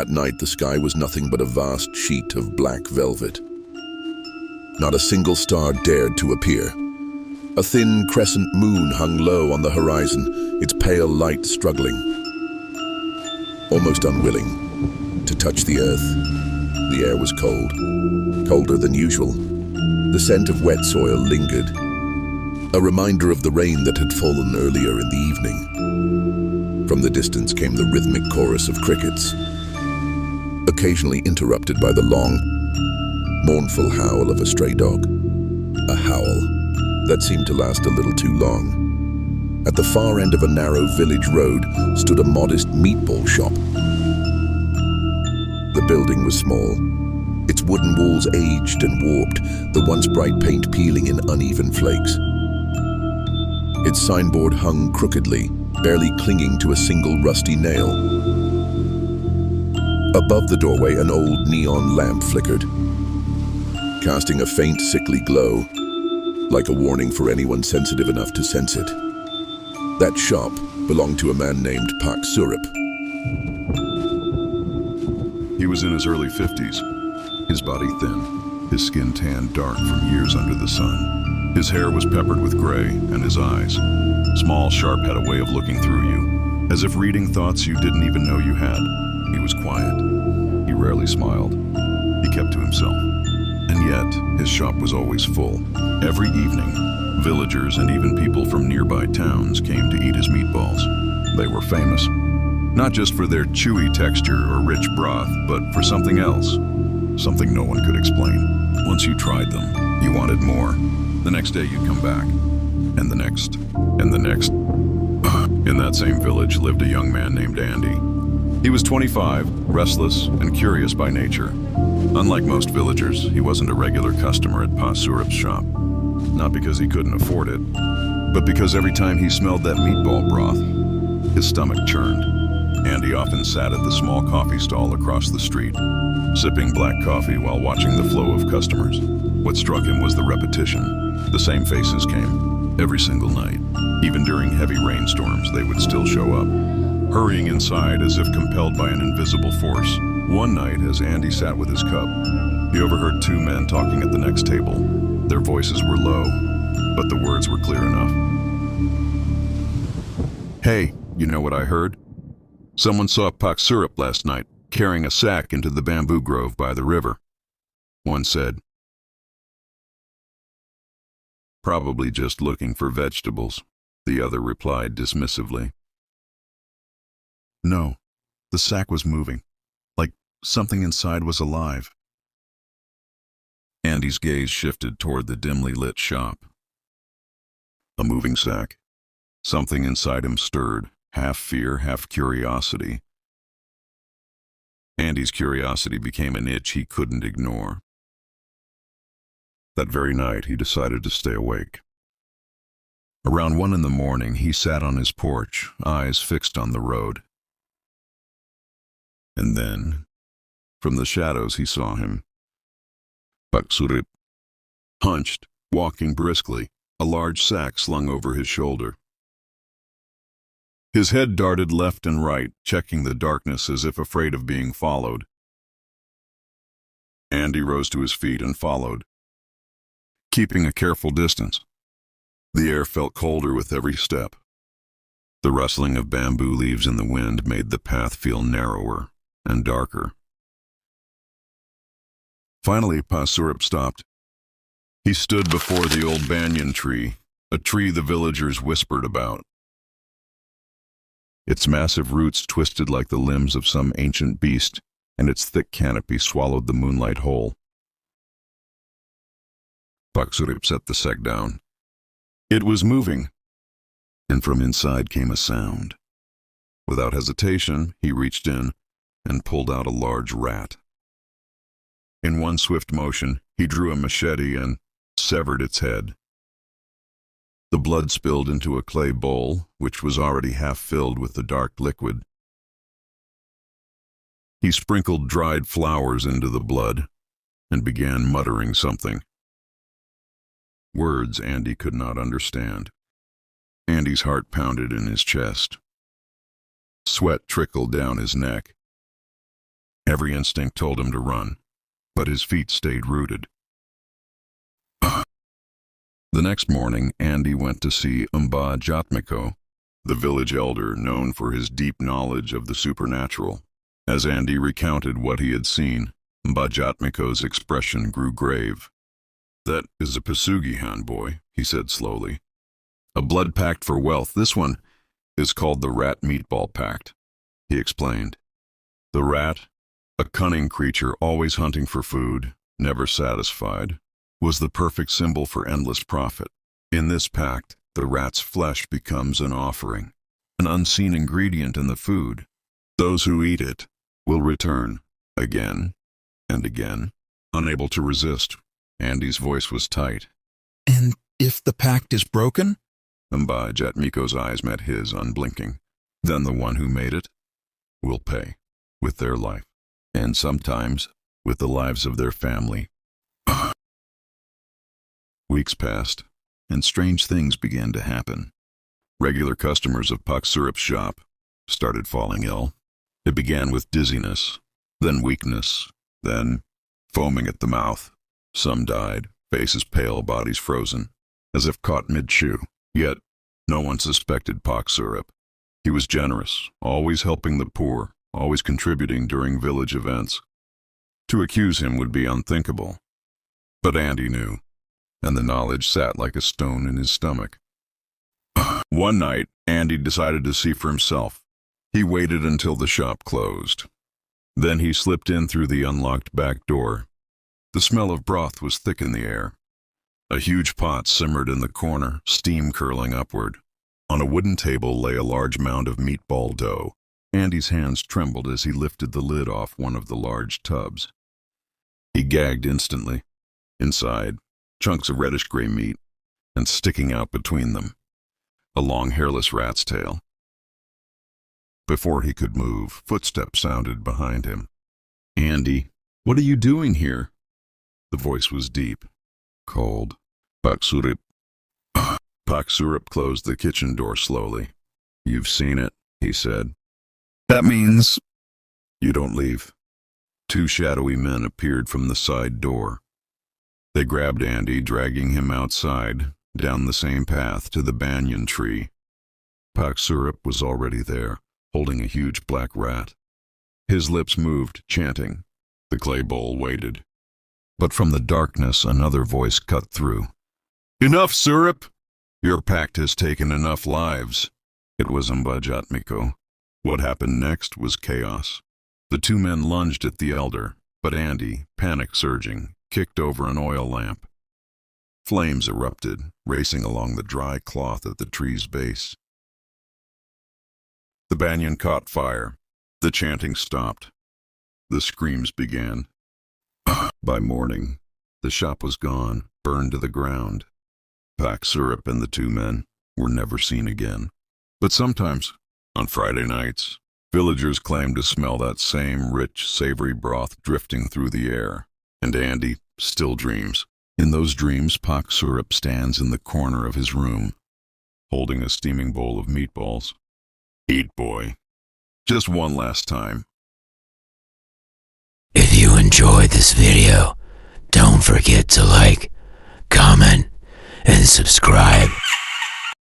That night, the sky was nothing but a vast sheet of black velvet. Not a single star dared to appear. A thin crescent moon hung low on the horizon, its pale light struggling. Almost unwilling to touch the earth, the air was cold, colder than usual. The scent of wet soil lingered, a reminder of the rain that had fallen earlier in the evening. From the distance came the rhythmic chorus of crickets, occasionally interrupted by the long, mournful howl of a stray dog. A howl that seemed to last a little too long. At the far end of a narrow village road stood a modest meatball shop. The building was small, its wooden walls aged and warped, the once bright paint peeling in uneven flakes. Its signboard hung crookedly, barely clinging to a single rusty nail. Above the doorway, an old neon lamp flickered, casting a faint, sickly glow, like a warning for anyone sensitive enough to sense it. That shop belonged to a man named Pak Surup. He was in his early 50s, his body thin, his skin tanned dark from years under the sun. His hair was peppered with gray, and his eyes, small, sharp, had a way of looking through you, as if reading thoughts you didn't even know you had. He was quiet. He rarely smiled. He kept to himself. And yet, his shop was always full. Every evening, villagers and even people from nearby towns came to eat his meatballs. They were famous, not just for their chewy texture or rich broth, but for something else, something no one could explain. Once you tried them, you wanted more. The next day you'd come back, and the next, and the next. In that same village lived a young man named Andy. He was 25, restless and curious by nature. Unlike most villagers, he wasn't a regular customer at Pa Surup's shop. Not because he couldn't afford it, but because every time he smelled that meatball broth, his stomach churned. Andy often sat at the small coffee stall across the street, sipping black coffee while watching the flow of customers. What struck him was the repetition. The same faces came, every single night. Even during heavy rainstorms, they would still show up, hurrying inside as if compelled by an invisible force. One night, as Andy sat with his cup, he overheard two men talking at the next table. Their voices were low, but the words were clear enough. "Hey, you know what I heard? Someone saw Pak Surup last night, carrying a sack into the bamboo grove by the river," one said. "Probably just looking for vegetables," the other replied dismissively. No, the sack was moving, like something inside was alive. Andy's gaze shifted toward the dimly lit shop. A moving sack. Something inside him stirred, half fear, half curiosity. Andy's curiosity became an itch he couldn't ignore. That very night, he decided to stay awake. Around 1 a.m, he sat on his porch, eyes fixed on the road. And then, from the shadows, he saw him. Pak Surup, hunched, walking briskly, a large sack slung over his shoulder. His head darted left and right, checking the darkness as if afraid of being followed. Andy rose to his feet and followed, keeping a careful distance. The air felt colder with every step. The rustling of bamboo leaves in the wind made the path feel narrower and darker. Finally, Pa Surup stopped. He stood before the old banyan tree, a tree the villagers whispered about. Its massive roots twisted like the limbs of some ancient beast, and its thick canopy swallowed the moonlight whole. Pak Surup set the sack down. It was moving, and from inside came a sound. Without hesitation, he reached in and pulled out a large rat. In one swift motion, he drew a machete and severed its head. The blood spilled into a clay bowl, which was already half filled with the dark liquid. He sprinkled dried flowers into the blood and began muttering something. Words Andy could not understand. Andy's heart pounded in his chest. Sweat trickled down his neck. Every instinct told him to run, but his feet stayed rooted. The next morning, Andy went to see Umba Jatmiko, the village elder known for his deep knowledge of the supernatural. As Andy recounted what he had seen, Umba Jatmiko's expression grew grave. "That is a Pasugihan boy," he said slowly. "A blood pact for wealth. This one is called the Rat Meatball Pact," he explained. The rat, a cunning creature always hunting for food, never satisfied, was the perfect symbol for endless profit. In this pact, the rat's flesh becomes an offering, an unseen ingredient in the food. Those who eat it will return again and again, unable to resist. Andy's voice was tight. "And if the pact is broken?" Umba Jatmiko's eyes met his, unblinking. "Then the one who made it will pay with their life, and sometimes with the lives of their family." Weeks passed, and strange things began to happen. Regular customers of Puck Syrup's shop started falling ill. It began with dizziness, then weakness, then foaming at the mouth. Some died, faces pale, bodies frozen, as if caught mid-chew. Yet no one suspected Puck Syrup. He was generous, always helping the poor, always contributing during village events. To accuse him would be unthinkable. But Andy knew, and the knowledge sat like a stone in his stomach. One night, Andy decided to see for himself. He waited until the shop closed. Then he slipped in through the unlocked back door. The smell of broth was thick in the air. A huge pot simmered in the corner, steam curling upward. On a wooden table lay a large mound of meatball dough. Andy's hands trembled as he lifted the lid off one of the large tubs. He gagged instantly. Inside, chunks of reddish-gray meat, and sticking out between them, a long hairless rat's tail. Before he could move, footsteps sounded behind him. "Andy, what are you doing here?" The voice was deep, cold. Puck Syrup. Puck Syrup closed the kitchen door slowly. "You've seen it," he said. "That means—" "You don't leave." Two shadowy men appeared from the side door. They grabbed Andy, dragging him outside, down the same path to the banyan tree. Puck Syrup was already there, holding a huge black rat. His lips moved, chanting. The clay bowl waited. But from the darkness another voice cut through. "Enough, Syrup! Your pact has taken enough lives." It was Umba Jatmiko. What happened next was chaos. The two men lunged at the elder, but Andy, panic surging, kicked over an oil lamp. Flames erupted, racing along the dry cloth at the tree's base. The banyan caught fire. The chanting stopped. The screams began. By morning, the shop was gone, burned to the ground. Puck Syrup and the two men were never seen again. But sometimes, on Friday nights, villagers claimed to smell that same rich, savory broth drifting through the air. And Andy still dreams. In those dreams, Puck Syrup stands in the corner of his room, holding a steaming bowl of meatballs. "Eat, boy. Just one last time." If you enjoyed this video, don't forget to like, comment, and subscribe.